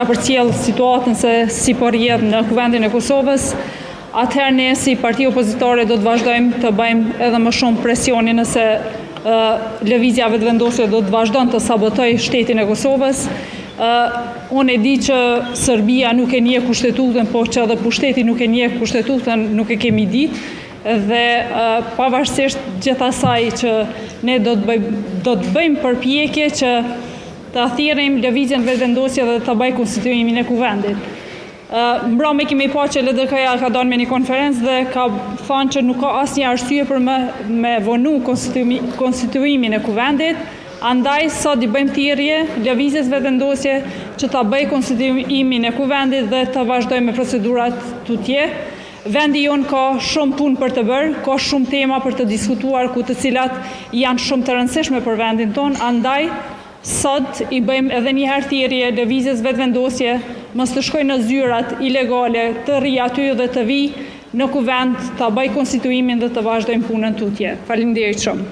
Përcjell situatën se si po rrjedh në kuvendin e Kosovës, atëherë ne si parti opozitore do të vazhdojmë të bëjmë edhe më shumë presionin nëse lëvizja vetëvendosje do të vazhdon të sabotojë shtetin e Kosovës. Unë e di që Serbia nuk e njeh kushtetutën, po që edhe pushteti nuk e njeh kushtetutën, nuk e kemi ditë dhe pavarësisht gjithasaj që ne do të bëjmë përpjekje që të thirrim lëvizjen vetëvendosje dhe të bëjë konstituimin e kuvendit. Mbrëmje kemi pa që LDK-ja ka dalë me një konferencë dhe ka thënë që nuk ka asnjë arsye për me vonu konstituimin e kuvendit, andaj sot i bëjmë thirrje lëvizjes vetëvendosje që ta bëjë konstituimin e kuvendit dhe të vazhdojmë me procedurat tutje. Vendi jonë ka shumë punë për të bërë, ka shumë tema për të diskutuar, ku të cilat janë shumë të rëndësishme për vendin tonë, andaj sot i bëjmë edhe një herë thirrje lëvizjes vetëvendosje, mos të shkojë në zyrat ilegale, të rrijë aty dhe të vijë në kuvend, ta bëjë konstituimin dhe të vazhdojmë punën tutje. Faleminderit shumë.